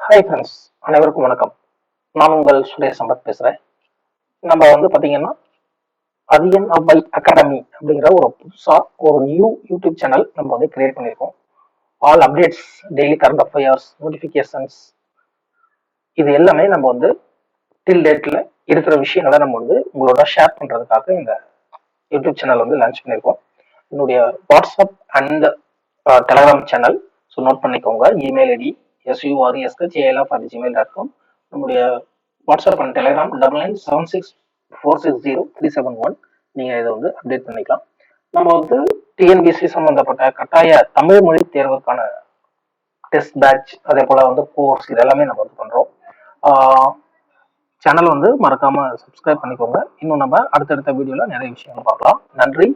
Hi friends, அனைவருக்கும் வணக்கம். நான் உங்கள் சுரேஷ் சம்பத் பேசுகிறேன். நம்ம பார்த்தீங்கன்னா அதியன் அவ்வை அகாடமி அப்படிங்கிற ஒரு புதுசாக ஒரு நியூ யூடியூப் சேனல் நம்ம கிரியேட் பண்ணியிருக்கோம். All updates, daily current affairs, notifications இது எல்லாமே நம்ம டில் டேட்டில் இருக்கிற விஷயங்களை நம்ம உங்களோட ஷேர் பண்ணுறதுக்காக இந்த யூடியூப் சேனல் லான்ச் பண்ணியிருக்கோம். என்னுடைய WhatsApp and Telegram channel note பண்ணிக்கோங்க. Email ID sureshk@gmail.com. நம்முடைய வாட்ஸ்அப் அண்ட் டெலிகிராம் 9976460371. நீங்க இதை அப்டேட் பண்ணிக்கலாம். நம்ம டிஎன்பிஎஸ்சி சம்பந்தப்பட்ட கட்டாய தமிழ் மொழி தேர்வுக்கான டெஸ்ட் பேட்ச், அதே போல கோர்ஸ் இதெல்லாமே நம்ம பண்றோம். சேனல் மறக்காம சப்ஸ்கிரைப் பண்ணிக்கோங்க. இன்னும் நம்ம அடுத்தடுத்த வீடியோல நிறைய விஷயங்கள் பார்க்கலாம். நன்றி.